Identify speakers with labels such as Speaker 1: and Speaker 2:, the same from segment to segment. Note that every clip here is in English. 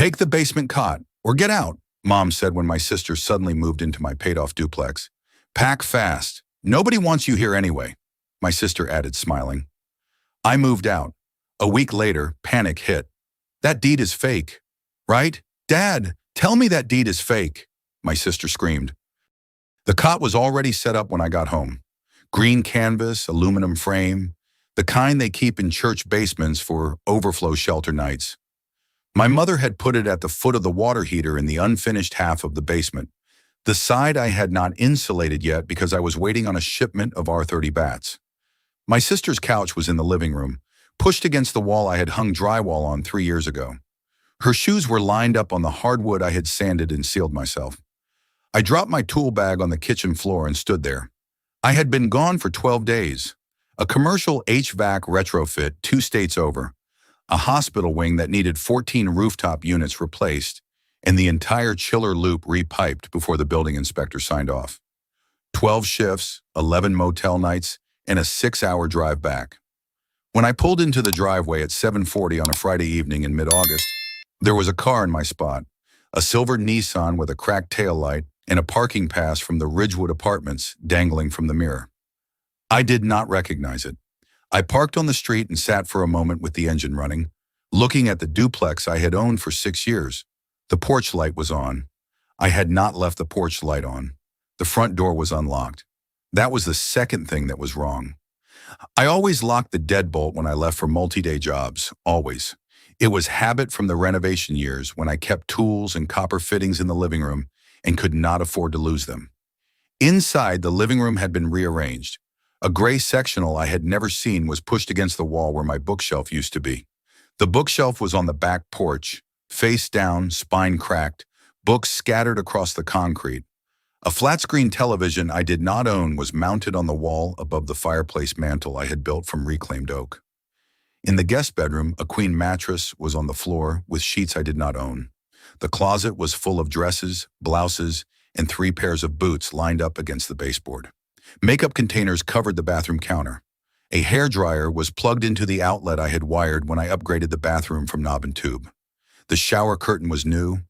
Speaker 1: Take the basement cot, or get out, Mom said when my sister suddenly moved into my paid-off duplex. Pack fast. Nobody wants you here anyway, my sister added, smiling. I moved out. A week later, panic hit. That deed is fake, right? Dad, tell me that deed is fake, my sister screamed. The cot was already set up when I got home. Green canvas, aluminum frame, the kind they keep in church basements for overflow shelter nights. My mother had put it at the foot of the water heater in the unfinished half of the basement, the side I had not insulated yet because I was waiting on a shipment of R30 bats. My sister's couch was in the living room, pushed against the wall I had hung drywall on 3 years ago. Her shoes were lined up on the hardwood I had sanded and sealed myself. I dropped my tool bag on the kitchen floor and stood there. I had been gone for 12 days. A commercial HVAC retrofit 2 states over, a hospital wing that needed 14 rooftop units replaced, and the entire chiller loop repiped before the building inspector signed off. 12 shifts, 11 motel nights, and a 6-hour drive back. When I pulled into the driveway at 7:40 on a Friday evening in mid-August, there was a car in my spot, a silver Nissan with a cracked taillight and a parking pass from the Ridgewood Apartments dangling from the mirror. I did not recognize it. I parked on the street and sat for a moment with the engine running, looking at the duplex I had owned for 6 years. The porch light was on. I had not left the porch light on. The front door was unlocked. That was the second thing that was wrong. I always locked the deadbolt when I left for multi-day jobs, always. It was habit from the renovation years when I kept tools and copper fittings in the living room and could not afford to lose them. Inside, the living room had been rearranged. A gray sectional I had never seen was pushed against the wall where my bookshelf used to be. The bookshelf was on the back porch, face down, spine cracked, books scattered across the concrete. A flat-screen television I did not own was mounted on the wall above the fireplace mantel I had built from reclaimed oak. In the guest bedroom, a queen mattress was on the floor with sheets I did not own. The closet was full of dresses, blouses, and 3 pairs of boots lined up against the baseboard. Makeup containers covered the bathroom counter. A hairdryer was plugged into the outlet I had wired when I upgraded the bathroom from knob and tube. The shower curtain was new.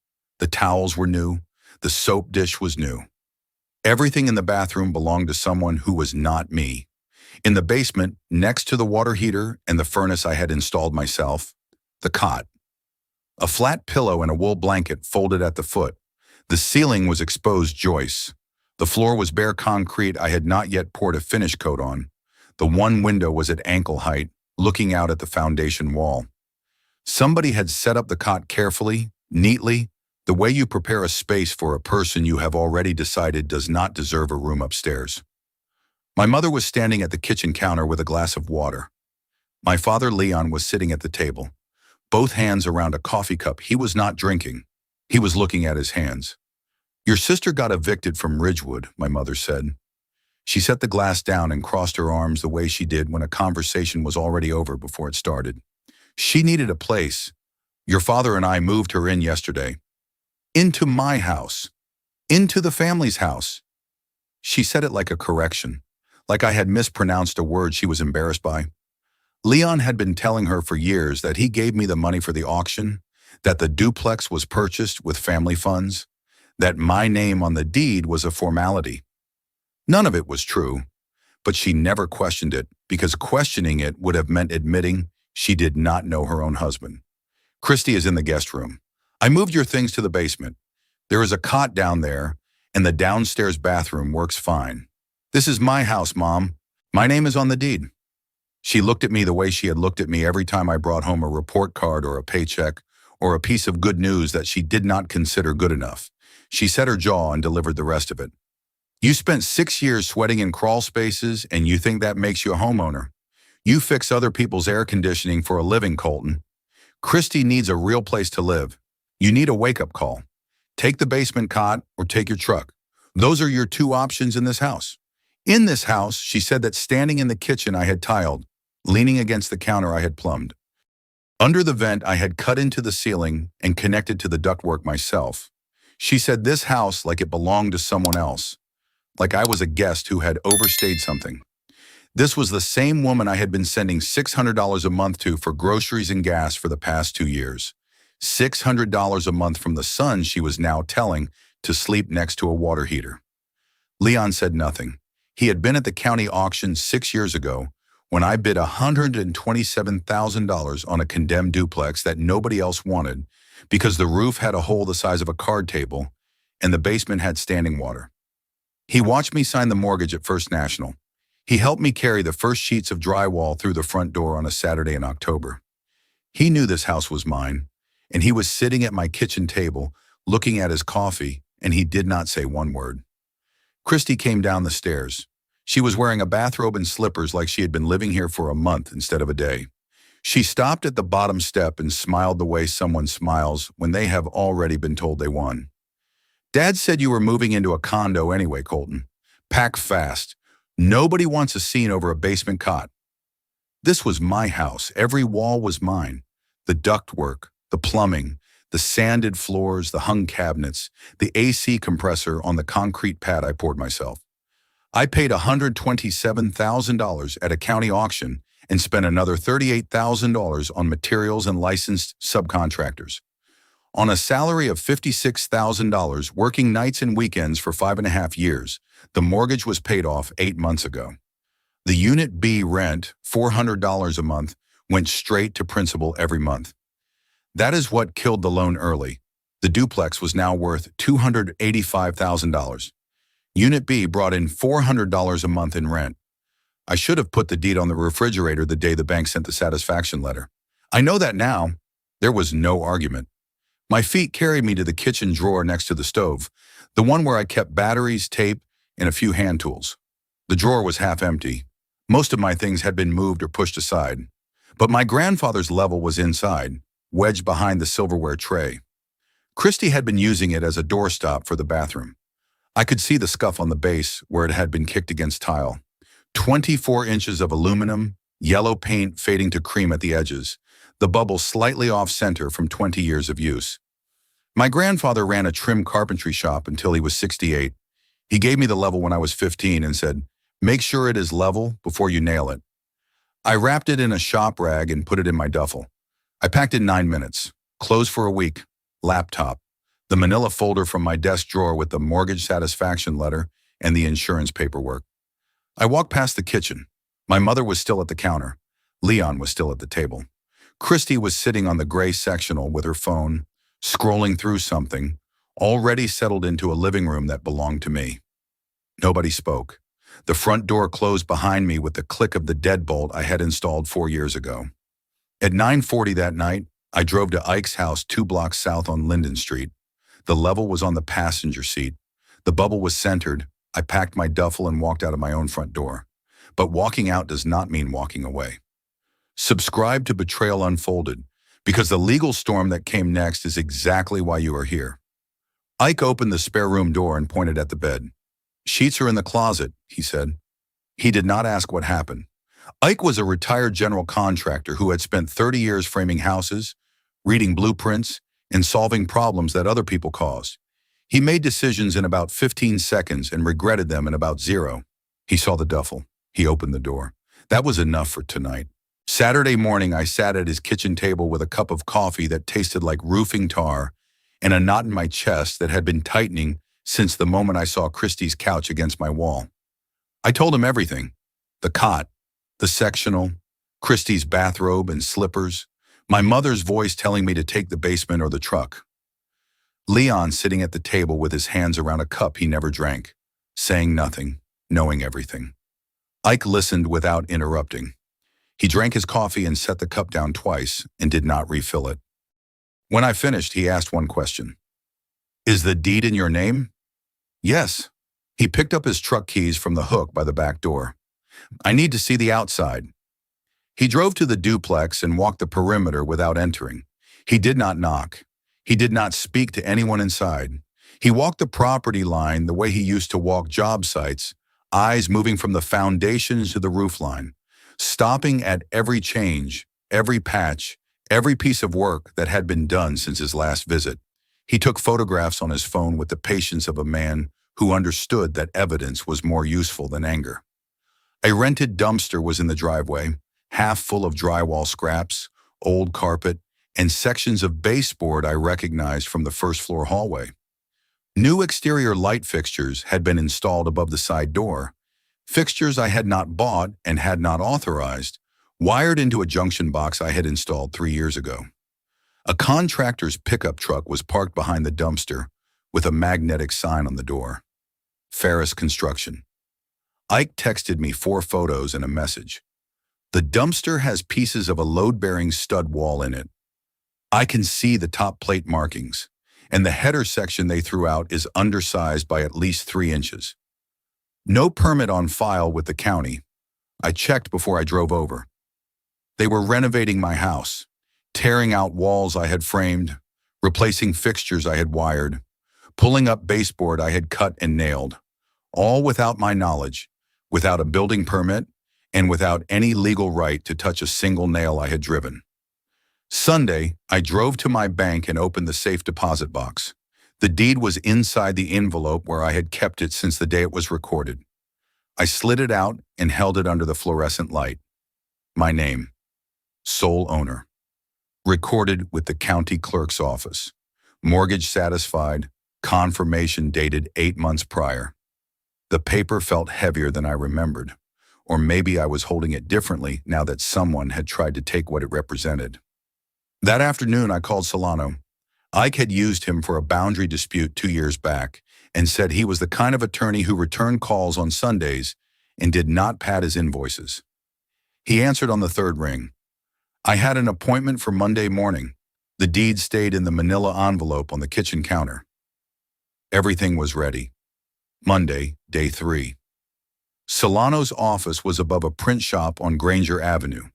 Speaker 1: The towels were new. The soap dish was new. Everything in the bathroom belonged to someone who was not me. In the basement, next to the water heater and the furnace I had installed myself, the cot. A flat pillow and a wool blanket folded at the foot. The ceiling was exposed joists. The floor was bare concrete I had not yet poured a finish coat on. The one window was at ankle height, looking out at the foundation wall. Somebody had set up the cot carefully, neatly, the way you prepare a space for a person you have already decided does not deserve a room upstairs. My mother was standing at the kitchen counter with a glass of water. My father, Leon, was sitting at the table, both hands around a coffee cup. He was not drinking. He was looking at his hands. Your sister got evicted from Ridgewood, my mother said. She set the glass down and crossed her arms the way she did when a conversation was already over before it started. She needed a place. Your father and I moved her in yesterday. Into my house. Into the family's house. She said it like a correction, like I had mispronounced a word she was embarrassed by. Leon had been telling her for years that he gave me the money for the auction, that the duplex was purchased with family funds, that my name on the deed was a formality. None of it was true, but she never questioned it because questioning it would have meant admitting she did not know her own husband. Christy is in the guest room. I moved your things to the basement. There is a cot down there, and the downstairs bathroom works fine. This is my house, Mom. My name is on the deed. She looked at me the way she had looked at me every time I brought home a report card or a paycheck or a piece of good news that she did not consider good enough. She set her jaw and delivered the rest of it. You spent 6 years sweating in crawl spaces, and you think that makes you a homeowner. You fix other people's air conditioning for a living, Colton. Christy needs a real place to live. You need a wake-up call. Take the basement cot or take your truck. Those are your 2 options in this house. In this house, she said that standing in the kitchen I had tiled, leaning against the counter I had plumbed. Under the vent I had cut into the ceiling and connected to the ductwork myself. She said this house like it belonged to someone else, like I was a guest who had overstayed something. This was the same woman I had been sending $600 a month to for groceries and gas for the past 2 years. $600 a month from the son she was now telling to sleep next to a water heater. Leon said nothing. He had been at the county auction 6 years ago when I bid $127,000 on a condemned duplex that nobody else wanted because the roof had a hole the size of a card table and the basement had standing water. He watched me sign the mortgage at First National. He helped me carry the first sheets of drywall through the front door on a Saturday in October. He knew this house was mine, and he was sitting at my kitchen table looking at his coffee, and he did not say one word. Christy came down the stairs. She was wearing a bathrobe and slippers like she had been living here for a month instead of a day. She stopped at the bottom step and smiled the way someone smiles when they have already been told they won. Dad said you were moving into a condo anyway, Colton. Pack fast. Nobody wants a scene over a basement cot. This was my house. Every wall was mine. The ductwork, the plumbing, the sanded floors, the hung cabinets, the AC compressor on the concrete pad I poured myself. I paid $127,000 at a county auction and spent another $38,000 on materials and licensed subcontractors. On a salary of $56,000, working nights and weekends for 5.5 years, the mortgage was paid off 8 months ago. The Unit B rent, $400 a month, went straight to principal every month. That is what killed the loan early. The duplex was now worth $285,000. Unit B brought in $400 a month in rent. I should have put the deed on the refrigerator the day the bank sent the satisfaction letter. I know that now. There was no argument. My feet carried me to the kitchen drawer next to the stove, the one where I kept batteries, tape, and a few hand tools. The drawer was half empty. Most of my things had been moved or pushed aside. But my grandfather's level was inside, wedged behind the silverware tray. Christy had been using it as a doorstop for the bathroom. I could see the scuff on the base where it had been kicked against tile. 24 inches of aluminum, yellow paint fading to cream at the edges, the bubble slightly off-center from 20 years of use. My grandfather ran a trim carpentry shop until he was 68. He gave me the level when I was 15 and said, "Make sure it is level before you nail it." I wrapped it in a shop rag and put it in my duffel. I packed in 9 minutes. Clothes for a week. Laptop. The manila folder from my desk drawer with the mortgage satisfaction letter and the insurance paperwork. I walked past the kitchen. My mother was still at the counter. Leon was still at the table. Christy was sitting on the gray sectional with her phone, scrolling through something, already settled into a living room that belonged to me. Nobody spoke. The front door closed behind me with the click of the deadbolt I had installed 4 years ago. At 9:40 that night, I drove to Ike's house 2 blocks south on Linden Street. The level was on the passenger seat. The bubble was centered. I packed my duffel and walked out of my own front door. But walking out does not mean walking away. Subscribe to Betrayal Unfolded, because the legal storm that came next is exactly why you are here. Ike opened the spare room door and pointed at the bed. "Sheets are in the closet," he said. He did not ask what happened. Ike was a retired general contractor who had spent 30 years framing houses, reading blueprints, and solving problems that other people caused. He made decisions in about 15 seconds and regretted them in about 0. He saw the duffel. He opened the door. That was enough for tonight. Saturday morning, I sat at his kitchen table with a cup of coffee that tasted like roofing tar and a knot in my chest that had been tightening since the moment I saw Christy's couch against my wall. I told him everything. The cot, the sectional, Christy's bathrobe and slippers, my mother's voice telling me to take the basement or the truck. Leon sitting at the table with his hands around a cup he never drank, saying nothing, knowing everything. Ike listened without interrupting. He drank his coffee and set the cup down twice and did not refill it. When I finished, he asked one question. "Is the deed in your name?" "Yes." He picked up his truck keys from the hook by the back door. "I need to see the outside." He drove to the duplex and walked the perimeter without entering. He did not knock. He did not speak to anyone inside. He walked the property line the way he used to walk job sites, eyes moving from the foundations to the roof line, stopping at every change, every patch, every piece of work that had been done since his last visit. He took photographs on his phone with the patience of a man who understood that evidence was more useful than anger. A rented dumpster was in the driveway, half full of drywall scraps, old carpet, and sections of baseboard I recognized from the first floor hallway. New exterior light fixtures had been installed above the side door, fixtures I had not bought and had not authorized, wired into a junction box I had installed 3 years ago. A contractor's pickup truck was parked behind the dumpster with a magnetic sign on the door. Ferris Construction. Ike texted me 4 photos and a message. The dumpster has pieces of a load-bearing stud wall in it. I can see the top plate markings, and the header section they threw out is undersized by at least 3 inches. No permit on file with the county. I checked before I drove over. They were renovating my house, tearing out walls I had framed, replacing fixtures I had wired, pulling up baseboard I had cut and nailed, all without my knowledge, without a building permit, and without any legal right to touch a single nail I had driven. Sunday, I drove to my bank and opened the safe deposit box. The deed was inside the envelope where I had kept it since the day it was recorded. I slid it out and held it under the fluorescent light. My name, sole owner. Recorded with the county clerk's office. Mortgage satisfied, confirmation dated 8 months prior. The paper felt heavier than I remembered, or maybe I was holding it differently now that someone had tried to take what it represented. That afternoon, I called Solano. Ike had used him for a boundary dispute 2 years back and said he was the kind of attorney who returned calls on Sundays and did not pad his invoices. He answered on the 3rd ring. I had an appointment for Monday morning. The deed stayed in the manila envelope on the kitchen counter. Everything was ready. Monday, day 3. Solano's office was above a print shop on Granger Avenue.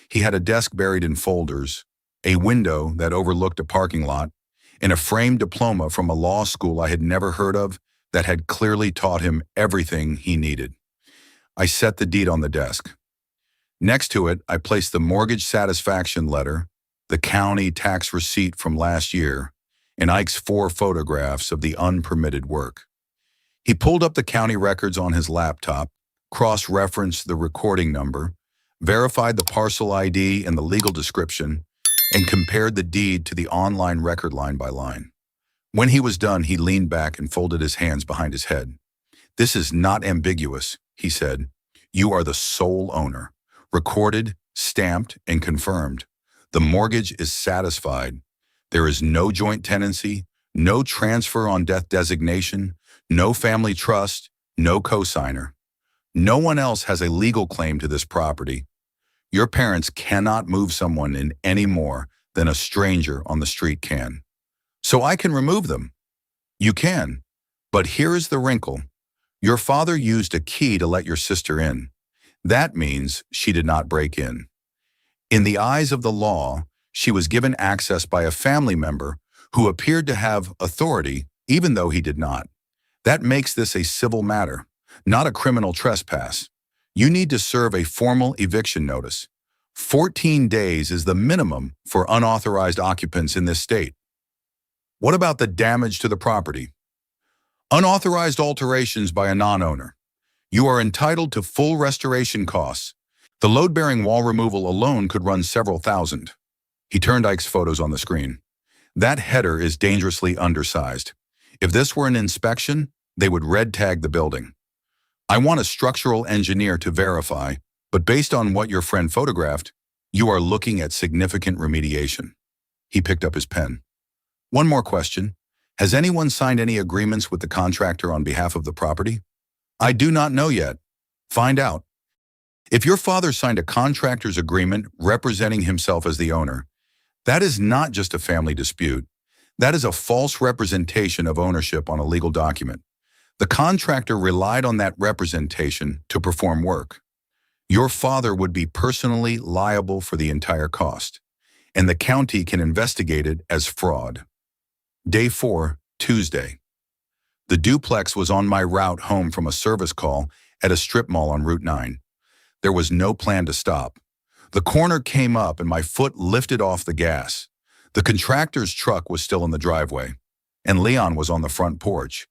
Speaker 1: He had a desk buried in folders, a window that overlooked a parking lot, and a framed diploma from a law school I had never heard of that had clearly taught him everything he needed. I set the deed on the desk. Next to it, I placed the mortgage satisfaction letter, the county tax receipt from last year, and Ike's 4 photographs of the unpermitted work. He pulled up the county records on his laptop, cross-referenced the recording number, verified the parcel ID and the legal description, and compared the deed to the online record line by line. When he was done, he leaned back and folded his hands behind his head. "This is not ambiguous," he said. "You are the sole owner. Recorded, stamped, and confirmed. The mortgage is satisfied. There is no joint tenancy, no transfer on death designation, no family trust, no cosigner. No one else has a legal claim to this property. Your parents cannot move someone in any more than a stranger on the street can. So I can remove them." "You can, but here is the wrinkle. Your father used a key to let your sister in. That means she did not break in. In the eyes of the law, she was given access by a family member who appeared to have authority even though he did not. That makes this a civil matter, not a criminal trespass. You need to serve a formal eviction notice. 14 days is the minimum for unauthorized occupants in this state." "What about the damage to the property?" "Unauthorized alterations by a non-owner. You are entitled to full restoration costs. The load-bearing wall removal alone could run several thousand." He turned Ike's photos on the screen. "That header is dangerously undersized. If this were an inspection, they would red tag the building. I want a structural engineer to verify, but based on what your friend photographed, you are looking at significant remediation." He picked up his pen. "One more question. Has anyone signed any agreements with the contractor on behalf of the property?" "I do not know yet. Find out. If your father signed a contractor's agreement representing himself as the owner, that is not just a family dispute. That is a false representation of ownership on a legal document. The contractor relied on that representation to perform work. Your father would be personally liable for the entire cost, and the county can investigate it as fraud." Day 4, Tuesday. The Duplex was on my route home from a service call at a strip mall on Route 9. There was no plan to stop. The corner came up and my foot lifted off the gas. The contractor's truck was still in the driveway, and Leon was on the front porch.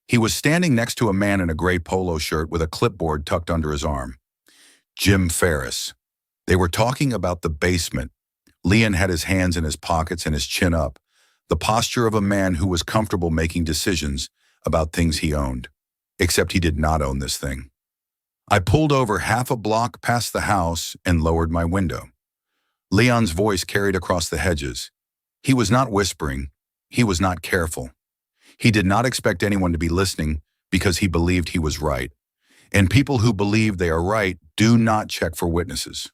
Speaker 1: He was standing next to a man in a gray polo shirt with a clipboard tucked under his arm. Jim Ferris. They were talking about the basement, Leon had his hands in his pockets and his chin up, the posture of a man who was comfortable making decisions about things he owned. Except he did not own this thing. I pulled over half a block past the house and lowered my window. Leon's voice carried across the hedges. He was not whispering. He was not careful. He did not expect anyone to be listening because he believed he was right. And people who believe they are right do not check for witnesses.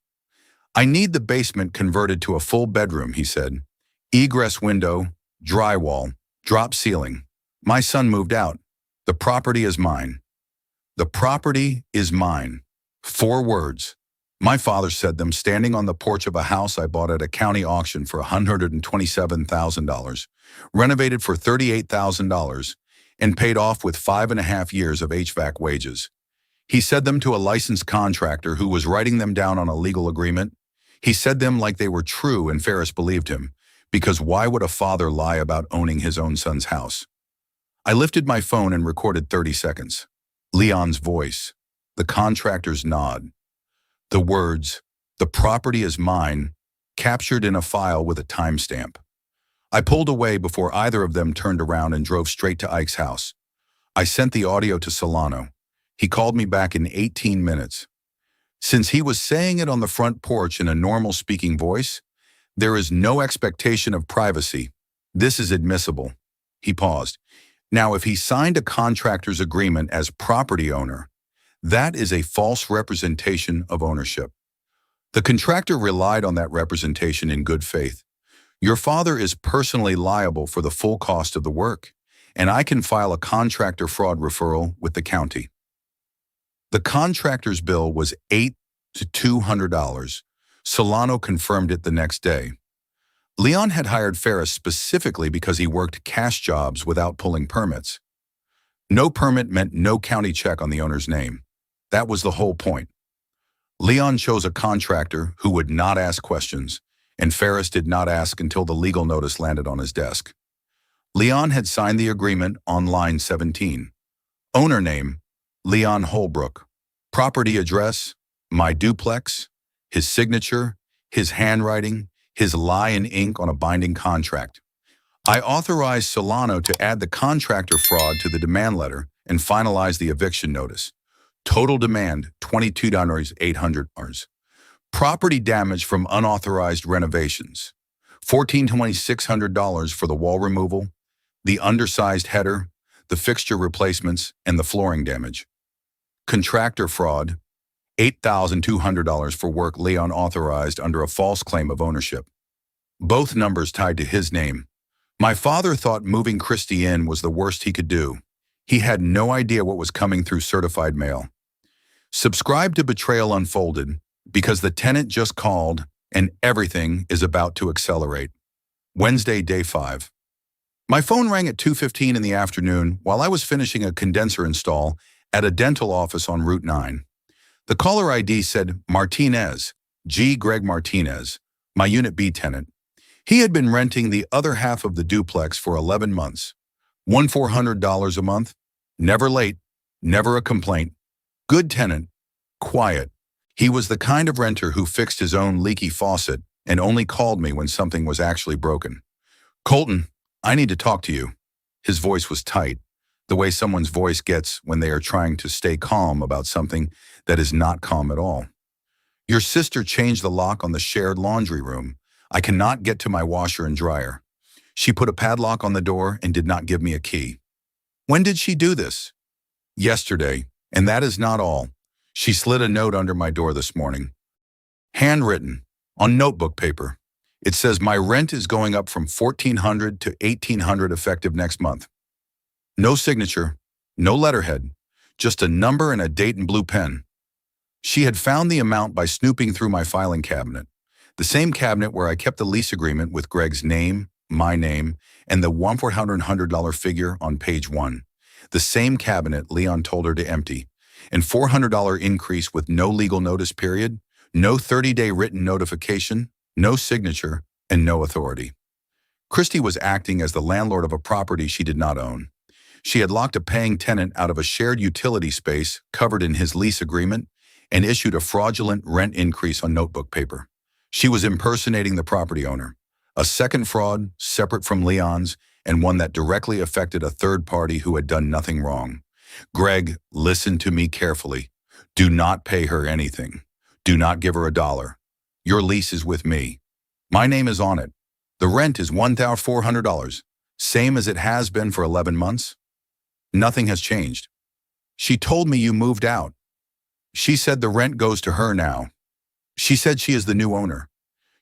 Speaker 1: I need the basement converted to a full bedroom, he said. Egress window, drywall, drop ceiling. My son moved out. The property is mine. The property is mine. 4 words. My father said them standing on the porch of a house I bought at a county auction for $127,000, renovated for $38,000, and paid off with 5.5 years of HVAC wages. He said them to a licensed contractor who was writing them down on a legal agreement. He said them like they were true, and Ferris believed him, because why would a father lie about owning his own son's house? I lifted my phone and recorded 30 seconds. Leon's voice, the contractor's nod, the words, "The property is mine," captured in a file with a timestamp. I pulled away before either of them turned around and drove straight to Ike's house. I sent the audio to Solano. He called me back in 18 minutes. Since he was saying it on the front porch in a normal speaking voice, there is no expectation of privacy. This is admissible. He paused. Now, if he signed a contractor's agreement as property owner, that is a false representation of ownership. The contractor relied on that representation in good faith. Your father is personally liable for the full cost of the work, and I can file a contractor fraud referral with the county. The contractor's bill was $800 to $200. Solano confirmed it the next day. Leon had hired Ferris specifically because he worked cash jobs without pulling permits. No permit meant no county check on the owner's name. That was the whole point. Leon chose a contractor who would not ask questions, and Ferris did not ask until the legal notice landed on his desk. Leon had signed the agreement on line 17. Owner name, Leon Holbrook. Property address, my duplex. His signature, his handwriting, his lie in ink on a binding contract. I authorized Solano to add the contractor fraud to the demand letter and finalize the eviction notice. Total demand, $22,800. Property damage from unauthorized renovations, $14,600 for the wall removal, the undersized header, the fixture replacements, and the flooring damage. Contractor fraud, $8,200 for work Leon authorized under a false claim of ownership. Both numbers tied to his name. My father thought moving Christy in was the worst he could do. He had no idea what was coming through certified mail. Subscribe to Betrayal Unfolded because the tenant just called and everything is about to accelerate. Wednesday, day 5. My phone rang at 2:15 in the afternoon while I was finishing a condenser install at a dental office on Route 9. The caller ID said Martinez, G. Greg Martinez, my Unit B tenant. He had been renting the other half of the duplex for 11 months. $1,400 a month, never late, never a complaint. Good tenant, quiet. He was the kind of renter who fixed his own leaky faucet and only called me when something was actually broken. Colton, I need to talk to you. His voice was tight, the way someone's voice gets when they are trying to stay calm about something that is not calm at all. Your sister changed the lock on the shared laundry room. I cannot get to my washer and dryer. She put a padlock on the door and did not give me a key. When did she do this? Yesterday, and that is not all. She slid a note under my door this morning. Handwritten, on notebook paper. It says my rent is going up from $1,400 to $1,800 effective next month. No signature, no letterhead, just a number and a date in blue pen. She had found the amount by snooping through my filing cabinet, the same cabinet where I kept the lease agreement with Greg's name, my name, and the $1,400 figure on page 1. The same cabinet Leon told her to empty, and $400 increase with no legal notice period, no 30-day written notification, no signature, and no authority. Christy was acting as the landlord of a property she did not own. She had locked a paying tenant out of a shared utility space covered in his lease agreement and issued a fraudulent rent increase on notebook paper. She was impersonating the property owner. A second fraud, separate from Leon's, and one that directly affected a third party who had done nothing wrong. Greg, listen to me carefully. Do not pay her anything. Do not give her a dollar. Your lease is with me. My name is on it. The rent is $1,400, same as it has been for 11 months. Nothing has changed. She told me you moved out. She said the rent goes to her now. She said she is the new owner.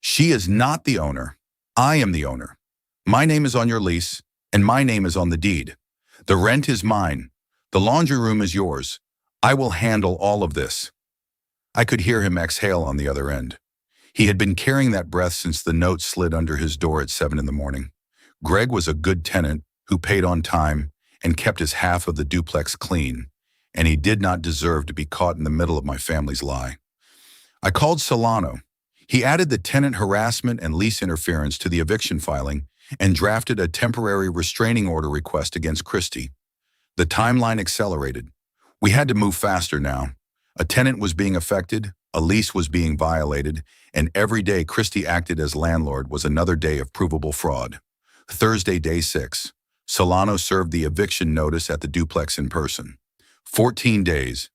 Speaker 1: She is not the owner. I am the owner. My name is on your lease, and my name is on the deed. The rent is mine. The laundry room is yours. I will handle all of this. I could hear him exhale on the other end. He had been carrying that breath since the note slid under his door at 7 in the morning. Greg was a good tenant who paid on time and kept his half of the duplex clean, and he did not deserve to be caught in the middle of my family's lie. I called Solano. He added the tenant harassment and lease interference to the eviction filing and drafted a temporary restraining order request against Christy. The timeline accelerated. We had to move faster now. A tenant was being affected, a lease was being violated, and every day Christy acted as landlord was another day of provable fraud. Thursday, day 6. Solano served the eviction notice at the duplex in person. 14 days.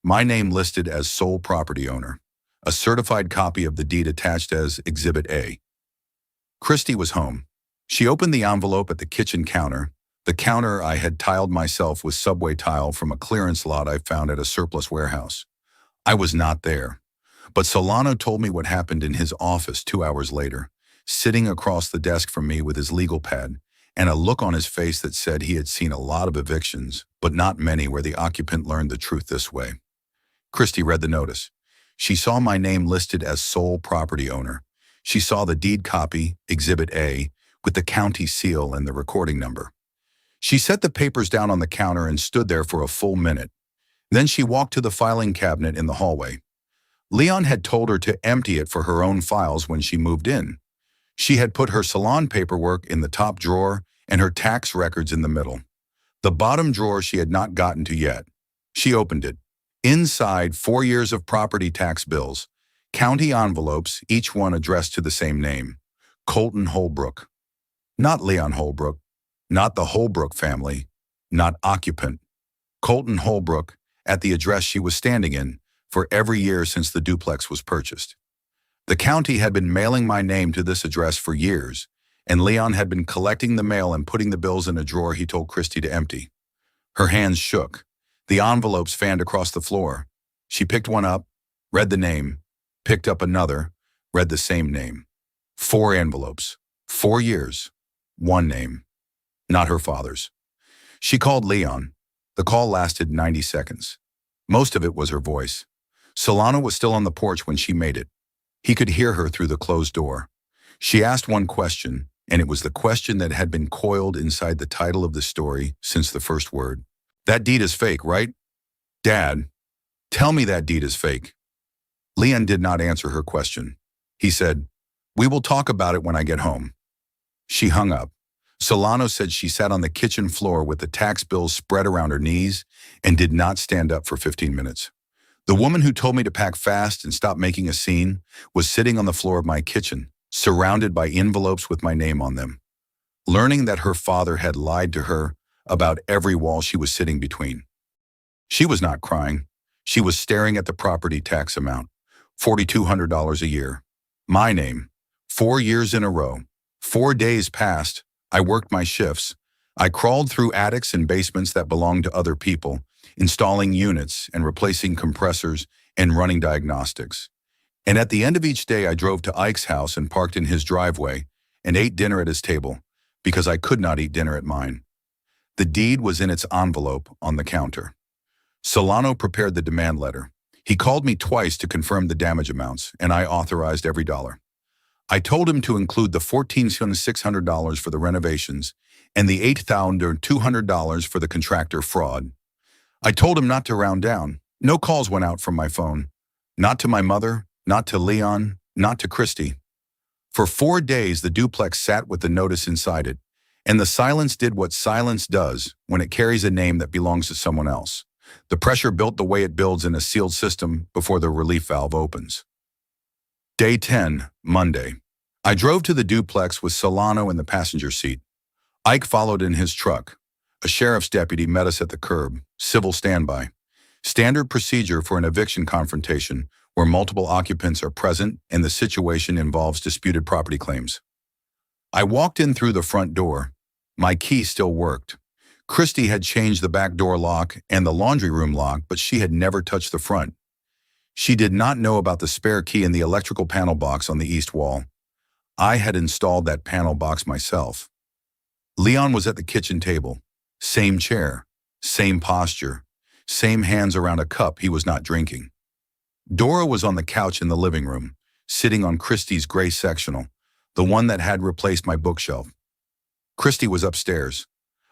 Speaker 1: My name listed as sole property owner. A certified copy of the deed attached as Exhibit A. Christy was home. She opened the envelope at the kitchen counter. The counter I had tiled myself with subway tile from a clearance lot I found at a surplus warehouse. I was not there. But Solano told me what happened in his office 2 hours later, sitting across the desk from me with his legal pad and a look on his face that said he had seen a lot of evictions, but not many where the occupant learned the truth this way. Christy read the notice. She saw my name listed as sole property owner. She saw the deed copy, Exhibit A, with the county seal and the recording number. She set the papers down on the counter and stood there for a full minute. Then she walked to the filing cabinet in the hallway. Leon had told her to empty it for her own files when she moved in. She had put her salon paperwork in the top drawer and her tax records in the middle. The bottom drawer she had not gotten to yet. She opened it. Inside, 4 years of property tax bills, county envelopes, each one addressed to the same name, Colton Holbrook. Not Leon Holbrook, not the Holbrook family, not occupant. Colton Holbrook at the address she was standing in for every year since the duplex was purchased. The county had been mailing my name to this address for years, and Leon had been collecting the mail and putting the bills in a drawer he told Christy to empty. Her hands shook. The envelopes fanned across the floor. She picked one up, read the name, picked up another, read the same name. 4 envelopes, 4 years, 1 name. Not her father's. She called Leon. The call lasted 90 seconds. Most of it was her voice. Solano was still on the porch when she made it. He could hear her through the closed door. She asked one question, and it was the question that had been coiled inside the title of the story since the first word. That deed is fake, right? Dad, tell me that deed is fake. Leon did not answer her question. He said, "We will talk about it when I get home." She hung up. Solano said she sat on the kitchen floor with the tax bills spread around her knees and did not stand up for 15 minutes. The woman who told me to pack fast and stop making a scene was sitting on the floor of my kitchen, surrounded by envelopes with my name on them. Learning that her father had lied to her about every wall she was sitting between. She was not crying. She was staring at the property tax amount, $4,200 a year. My name, 4 years in a row. 4 days passed. I worked my shifts. I crawled through attics and basements that belonged to other people, installing units and replacing compressors and running diagnostics. And at the end of each day, I drove to Ike's house and parked in his driveway and ate dinner at his table because I could not eat dinner at mine. The deed was in its envelope on the counter. Solano prepared the demand letter. He called me twice to confirm the damage amounts, and I authorized every dollar. I told him to include the $14,600 for the renovations and the $8,200 for the contractor fraud. I told him not to round down. No calls went out from my phone. Not to my mother, not to Leon, not to Christy. For 4 days, the duplex sat with the notice inside it, and the silence did what silence does when it carries a name that belongs to someone else. The pressure built the way it builds in a sealed system before the relief valve opens. Day 10, Monday. I drove to the duplex with Solano in the passenger seat. Ike followed in his truck. A sheriff's deputy met us at the curb, civil standby. Standard procedure for an eviction confrontation where multiple occupants are present and the situation involves disputed property claims. I walked in through the front door. My key still worked. Christy had changed the back door lock and the laundry room lock, but she had never touched the front. She did not know about the spare key in the electrical panel box on the east wall. I had installed that panel box myself. Leon was at the kitchen table. Same chair, same posture, same hands around a cup he was not drinking. Dora was on the couch in the living room, sitting on Christy's gray sectional, the one that had replaced my bookshelf. Christy was upstairs.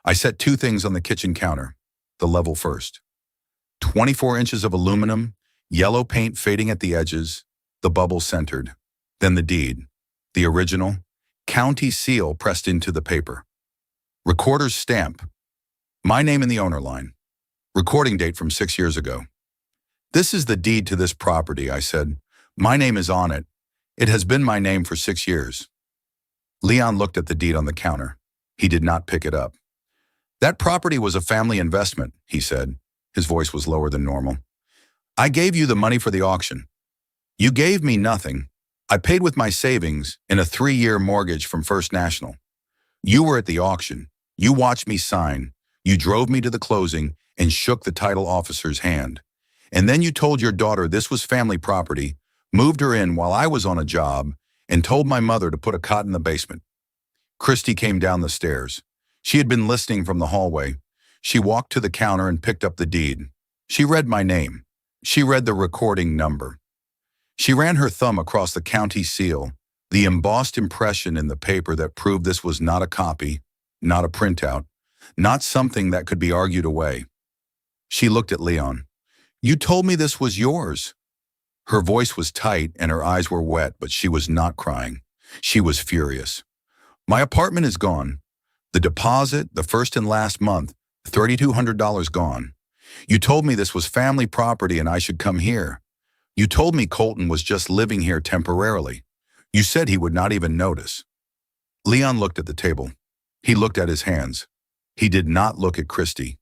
Speaker 1: I set two things on the kitchen counter, the level first. 24 inches of aluminum, yellow paint fading at the edges, the bubble centered. Then the deed, the original, county seal pressed into the paper. Recorder's stamp. My name in the owner line. Recording date from 6 years ago. This is the deed to this property, I said. My name is on it. It has been my name for 6 years. Leon looked at the deed on the counter. He did not pick it up. That property was a family investment, he said. His voice was lower than normal. I gave you the money for the auction. You gave me nothing. I paid with my savings in a 3-year mortgage from First National. You were at the auction. You watched me sign. You drove me to the closing and shook the title officer's hand. And then you told your daughter this was family property, moved her in while I was on a job, and told my mother to put a cot in the basement. Christy came down the stairs. She had been listening from the hallway. She walked to the counter and picked up the deed. She read my name. She read the recording number. She ran her thumb across the county seal, the embossed impression in the paper that proved this was not a copy, not a printout, not something that could be argued away. She looked at Leon. You told me this was yours. Her voice was tight and her eyes were wet, but she was not crying. She was furious. My apartment is gone. The deposit, the first and last month, $3,200 gone. You told me this was family property and I should come here. You told me Colton was just living here temporarily. You said he would not even notice. Leon looked at the table. He looked at his hands. He did not look at Christy.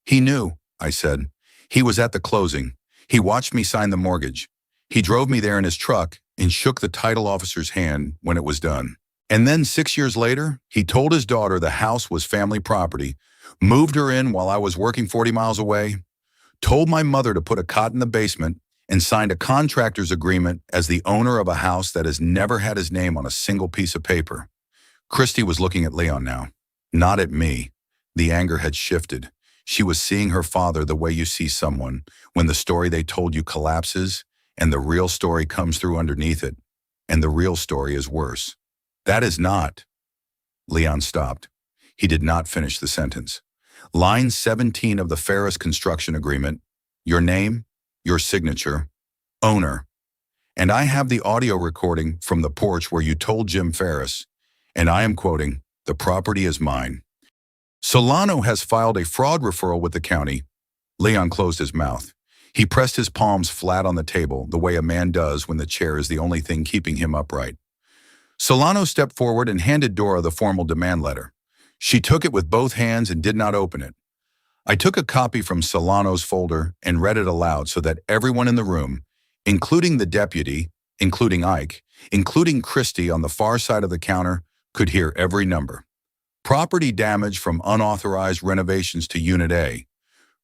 Speaker 1: He knew, I said. He was at the closing. He watched me sign the mortgage. He drove me there in his truck and shook the title officer's hand when it was done. And then 6 years later, he told his daughter the house was family property, moved her in while I was working 40 miles away, told my mother to put a cot in the basement, and signed a contractor's agreement as the owner of a house that has never had his name on a single piece of paper. Christy was looking at Leon now, not at me. The anger had shifted. She was seeing her father the way you see someone when the story they told you collapses and the real story comes through underneath it, and the real story is worse. That is not. Leon stopped. He did not finish the sentence. Line 17 of the Ferris construction agreement, your name, your signature, owner. And I have the audio recording from the porch where you told Jim Ferris, and I am quoting, the property is mine. Solano has filed a fraud referral with the county. Leon closed his mouth. He pressed his palms flat on the table, the way a man does when the chair is the only thing keeping him upright. Solano stepped forward and handed Dora the formal demand letter. She took it with both hands and did not open it. I took a copy from Solano's folder and read it aloud so that everyone in the room, including the deputy, including Ike, including Christy on the far side of the counter, could hear every number. Property damage from unauthorized renovations to Unit A,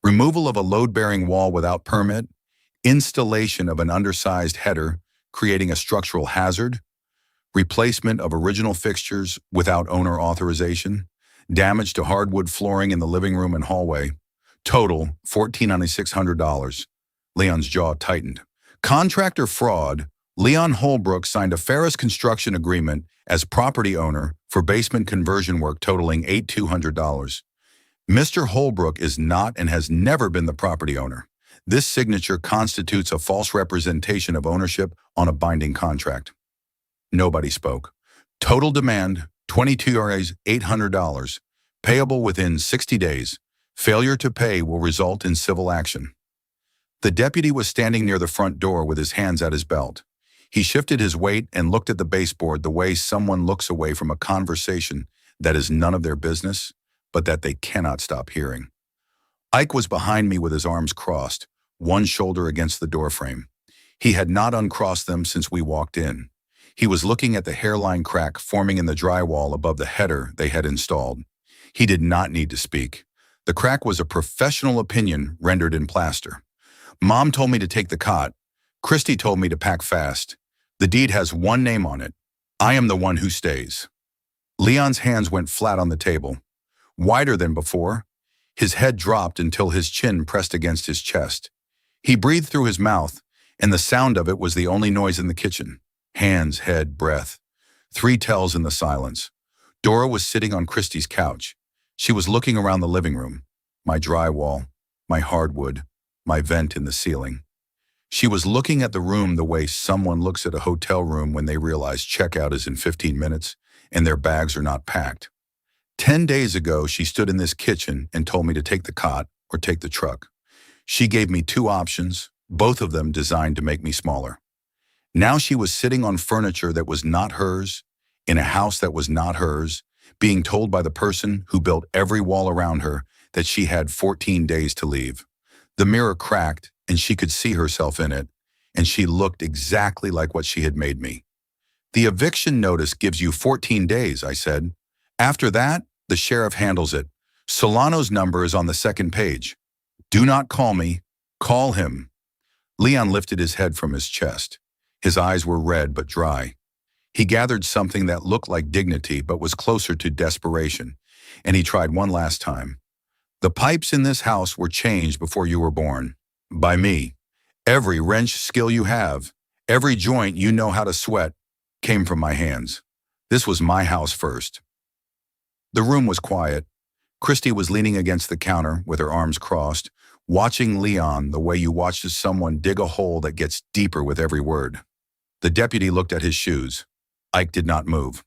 Speaker 1: removal of a load-bearing wall without permit, installation of an undersized header creating a structural hazard, replacement of original fixtures without owner authorization, damage to hardwood flooring in the living room and hallway, total $1,496. Leon's jaw tightened. Contractor fraud. Leon Holbrook signed a Ferris construction agreement as property owner for basement conversion work totaling $8,200. Mr. Holbrook is not and has never been the property owner. This signature constitutes a false representation of ownership on a binding contract. Nobody spoke. Total demand, 22 RAs, $800, payable within 60 days. Failure to pay will result in civil action. The deputy was standing near the front door with his hands at his belt. He shifted his weight and looked at the baseboard the way someone looks away from a conversation that is none of their business, but that they cannot stop hearing. Ike was behind me with his arms crossed, one shoulder against the doorframe. He had not uncrossed them since we walked in. He was looking at the hairline crack forming in the drywall above the header they had installed. He did not need to speak. The crack was a professional opinion rendered in plaster. Mom told me to take the cot. Christy told me to pack fast. The deed has one name on it. I am the one who stays. Leon's hands went flat on the table, wider than before. His head dropped until his chin pressed against his chest. He breathed through his mouth, and the sound of it was the only noise in the kitchen. Hands, head, breath. 3 tells in the silence. Dora was sitting on Christy's couch. She was looking around the living room. My drywall, my hardwood, my vent in the ceiling. She was looking at the room the way someone looks at a hotel room when they realize checkout is in 15 minutes and their bags are not packed. 10 days ago, she stood in this kitchen and told me to take the cot or take the truck. She gave me 2 options, both of them designed to make me smaller. Now she was sitting on furniture that was not hers, in a house that was not hers, being told by the person who built every wall around her that she had 14 days to leave. The mirror cracked and she could see herself in it, and she looked exactly like what she had made me. The eviction notice gives you 14 days, I said. After that, the sheriff handles it. Solano's number is on the 2nd page. Do not call me, call him. Leon lifted his head from his chest. His eyes were red but dry. He gathered something that looked like dignity but was closer to desperation, and he tried one last time. The pipes in this house were changed before you were born. By me. Every wrench skill you have, every joint you know how to sweat, came from my hands. This was my house first. The room was quiet. Christy was leaning against the counter with her arms crossed, watching Leon the way you watch someone dig a hole that gets deeper with every word. The deputy looked at his shoes. Ike did not move.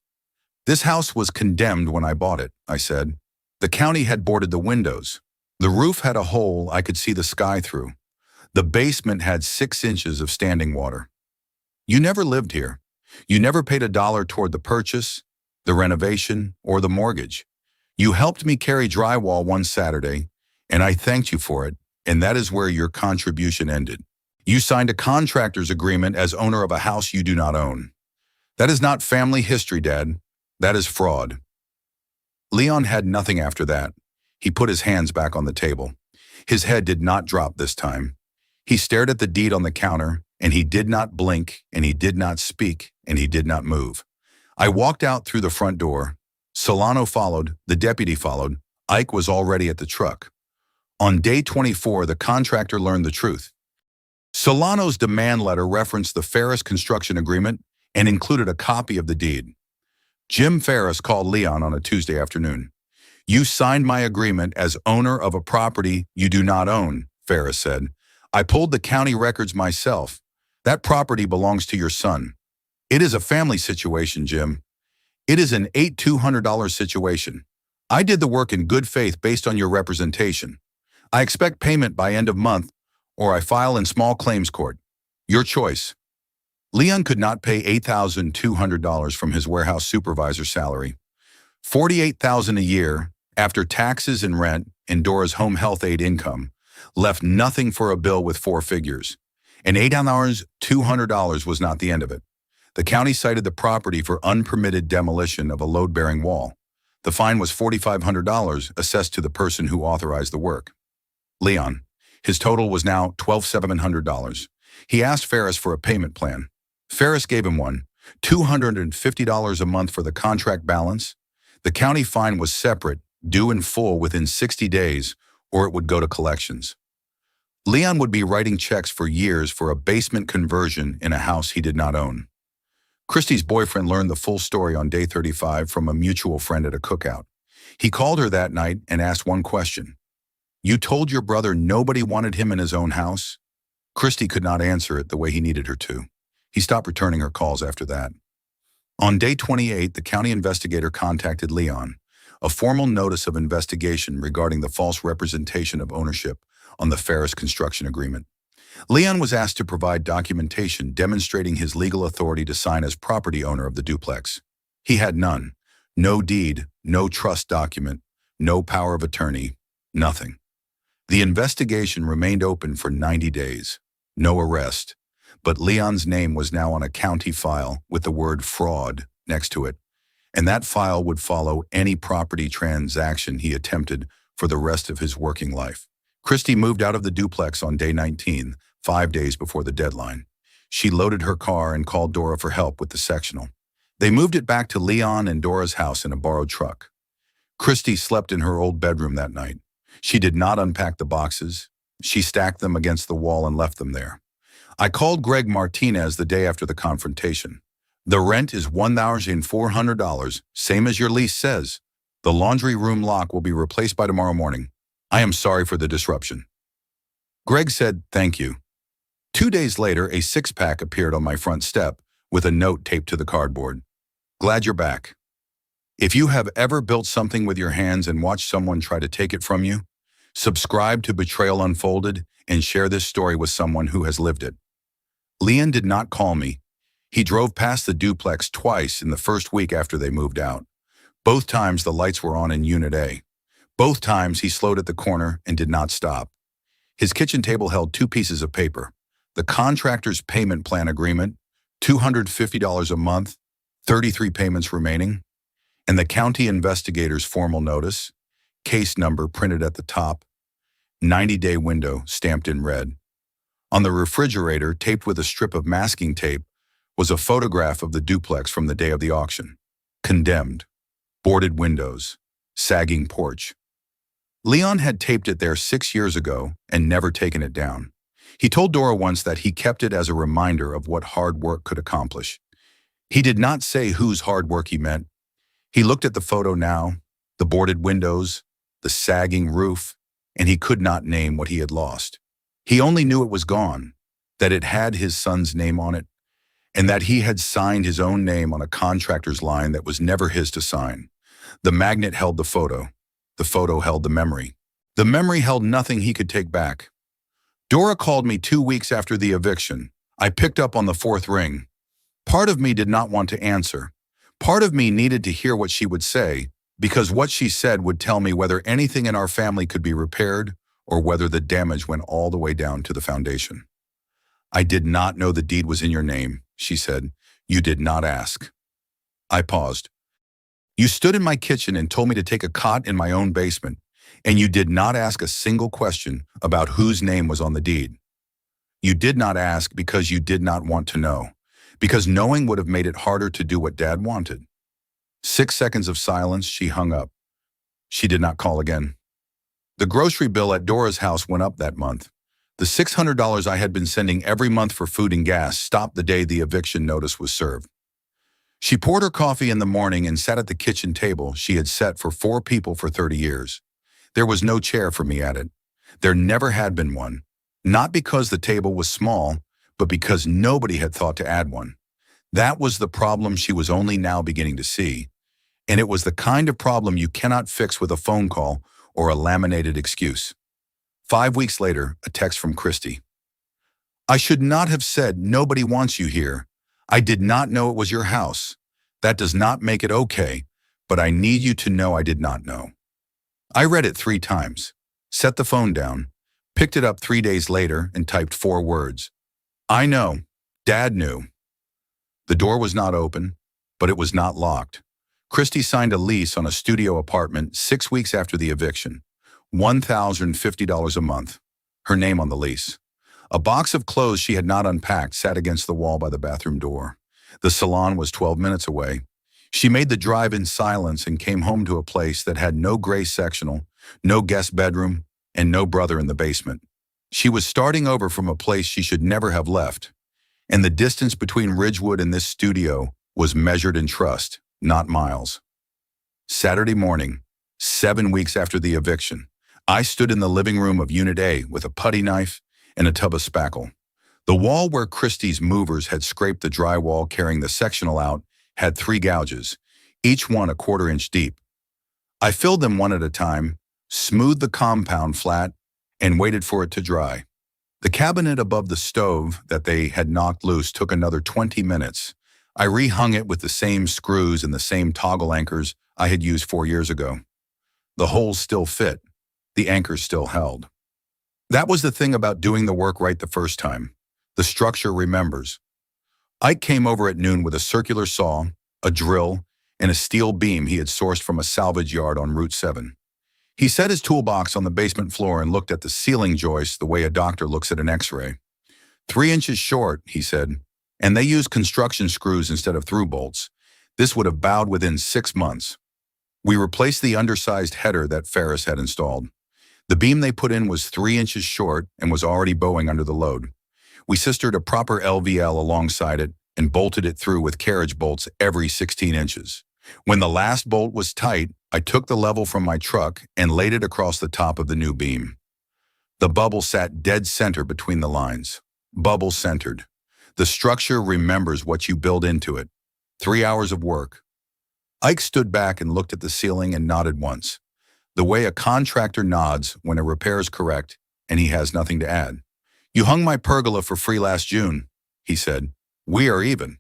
Speaker 1: This house was condemned when I bought it, I said. The county had boarded the windows. The roof had a hole I could see the sky through. The basement had 6 inches of standing water. You never lived here. You never paid $1 toward the purchase, the renovation, or the mortgage. You helped me carry drywall one Saturday, and I thanked you for it, and that is where your contribution ended. You signed a contractor's agreement as owner of a house you do not own. That is not family history, Dad. That is fraud. Leon had nothing after that. He put his hands back on the table. His head did not drop this time. He stared at the deed on the counter, and he did not blink, and he did not speak, and he did not move. I walked out through the front door. Solano followed, the deputy followed. Ike was already at the truck. On day 24, the contractor learned the truth. Solano's demand letter referenced the Ferris construction agreement and included a copy of the deed. Jim Ferris called Leon on a Tuesday afternoon. You signed my agreement as owner of a property you do not own, Ferris said. I pulled the county records myself. That property belongs to your son. It is a family situation, Jim. It is an $8,200 situation. I did the work in good faith based on your representation. I expect payment by end of month, or I file in small claims court. Your choice. Leon could not pay $8,200 from his warehouse supervisor salary. $48,000 a year, after taxes and rent and Dora's home health aid income, left nothing for a bill with 4 figures. And $8,200 was not the end of it. The county cited the property for unpermitted demolition of a load-bearing wall. The fine was $4,500 assessed to the person who authorized the work. Leon. His total was now $12,700. He asked Ferris for a payment plan. Ferris gave him one, $250 a month for the contract balance. The county fine was separate, due in full within 60 days, or it would go to collections. Leon would be writing checks for years for a basement conversion in a house he did not own. Christy's boyfriend learned the full story on day 35 from a mutual friend at a cookout. He called her that night and asked one question. You told your brother nobody wanted him in his own house? Christy could not answer it the way he needed her to. He stopped returning her calls after that. On day 28, the county investigator contacted Leon, a formal notice of investigation regarding the false representation of ownership on the Ferris construction agreement. Leon was asked to provide documentation demonstrating his legal authority to sign as property owner of the duplex. He had none. No deed, no trust document, no power of attorney, nothing. The investigation remained open for 90 days. No arrest. But Leon's name was now on a county file with the word fraud next to it, and that file would follow any property transaction he attempted for the rest of his working life. Christy moved out of the duplex on day 19, 5 days before the deadline. She loaded her car and called Dora for help with the sectional. They moved it back to Leon and Dora's house in a borrowed truck. Christy slept in her old bedroom that night. She did not unpack the boxes. She stacked them against the wall and left them there. I called Greg Martinez the day after the confrontation. The rent is $1,400, same as your lease says. The laundry room lock will be replaced by tomorrow morning. I am sorry for the disruption. Greg said, thank you. 2 days later, a six-pack appeared on my front step with a note taped to the cardboard. Glad you're back. If you have ever built something with your hands and watched someone try to take it from you, subscribe to Betrayal Unfolded and share this story with someone who has lived it. Leon did not call me. He drove past the duplex twice in the first week after they moved out. Both times the lights were on in Unit A. Both times he slowed at the corner and did not stop. His kitchen table held 2 pieces of paper: the contractor's payment plan agreement, $250 a month, 33 payments remaining, and the county investigator's formal notice, case number printed at the top, 90-day window stamped in red. On the refrigerator, taped with a strip of masking tape, was a photograph of the duplex from the day of the auction. Condemned. Boarded windows. Sagging porch. Leon had taped it there 6 years ago and never taken it down. He told Dora once that he kept it as a reminder of what hard work could accomplish. He did not say whose hard work he meant. He looked at the photo now, the boarded windows, the sagging roof, and he could not name what he had lost. He only knew it was gone, that it had his son's name on it, and that he had signed his own name on a contractor's line that was never his to sign. The magnet held the photo. The photo held the memory. The memory held nothing he could take back. Dora called me 2 weeks after the eviction. I picked up on the 4th ring. Part of me did not want to answer. Part of me needed to hear what she would say, because what she said would tell me whether anything in our family could be repaired or whether the damage went all the way down to the foundation. I did not know the deed was in your name, she said. You did not ask. I paused. You stood in my kitchen and told me to take a cot in my own basement, and you did not ask a single question about whose name was on the deed. You did not ask because you did not want to know, because knowing would have made it harder to do what Dad wanted. 6 seconds of silence, she hung up. She did not call again. The grocery bill at Dora's house went up that month. The $600 I had been sending every month for food and gas stopped the day the eviction notice was served. She poured her coffee in the morning and sat at the kitchen table she had set for 4 people for 30 years. There was no chair for me at it. There never had been one. Not because the table was small, but because nobody had thought to add one. That was the problem she was only now beginning to see. And it was the kind of problem you cannot fix with a phone call or a laminated excuse. 5 weeks later, a text from Christy. I should not have said nobody wants you here. I did not know it was your house. That does not make it okay, but I need you to know I did not know. I read it 3 times, set the phone down, picked it up 3 days later and typed 4 words. I know. Dad knew. The door was not open, but it was not locked. Christy signed a lease on a studio apartment 6 weeks after the eviction. $1,050 a month. Her name on the lease. A box of clothes she had not unpacked sat against the wall by the bathroom door. The salon was 12 minutes away. She made the drive in silence and came home to a place that had no gray sectional, no guest bedroom, and no brother in the basement. She was starting over from a place she should never have left, and the distance between Ridgewood and this studio was measured in trust, not miles. Saturday morning, 7 weeks after the eviction, I stood in the living room of Unit A with a putty knife and a tub of spackle. The wall where Christie's movers had scraped the drywall carrying the sectional out had 3 gouges, each one a 1/4 inch deep. I filled them one at a time, smoothed the compound flat, and waited for it to dry. The cabinet above the stove that they had knocked loose took another 20 minutes. I rehung it with the same screws and the same toggle anchors I had used 4 years ago. The holes still fit. The anchors still held. That was the thing about doing the work right the first time. The structure remembers. Ike came over at noon with a circular saw, a drill, and a steel beam he had sourced from a salvage yard on Route 7. He set his toolbox on the basement floor and looked at the ceiling joist the way a doctor looks at an x-ray. 3 inches short, he said, and they used construction screws instead of through bolts. This would have bowed within 6 months. We replaced the undersized header that Ferris had installed. The beam they put in was 3 inches short and was already bowing under the load. We sistered a proper LVL alongside it and bolted it through with carriage bolts every 16 inches. When the last bolt was tight, I took the level from my truck and laid it across the top of the new beam. The bubble sat dead center between the lines. Bubble centered. The structure remembers what you build into it. 3 hours of work. Ike stood back and looked at the ceiling and nodded once. The way a contractor nods when a repair is correct and he has nothing to add. "You hung my pergola for free last June," he said. "We are even."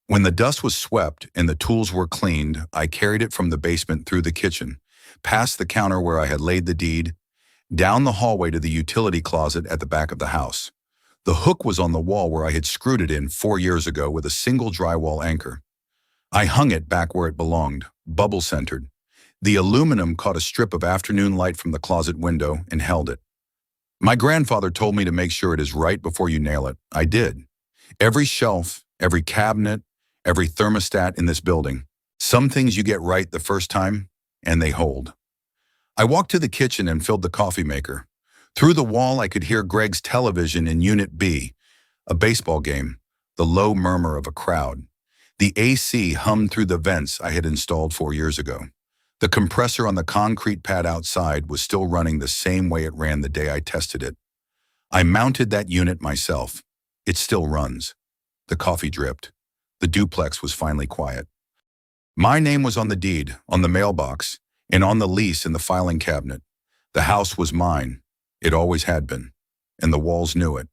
Speaker 1: When the dust was swept and the tools were cleaned, I carried it from the basement through the kitchen, past the counter where I had laid the deed, down the hallway to the utility closet at the back of the house. The hook was on the wall where I had screwed it in 4 years ago with a single drywall anchor. I hung it back where it belonged, bubble-centered. The aluminum caught a strip of afternoon light from the closet window and held it. My grandfather told me to make sure it is right before you nail it. I did. Every shelf, every cabinet, every thermostat in this building. Some things you get right the first time, and they hold. I walked to the kitchen and filled the coffee maker. Through the wall, I could hear Greg's television in Unit B, a baseball game, the low murmur of a crowd. The AC hummed through the vents I had installed 4 years ago. The compressor on the concrete pad outside was still running the same way it ran the day I tested it. I mounted that unit myself. It still runs. The coffee dripped. The duplex was finally quiet. My name was on the deed, on the mailbox, and on the lease in the filing cabinet. The house was mine. It always had been. And the walls knew it.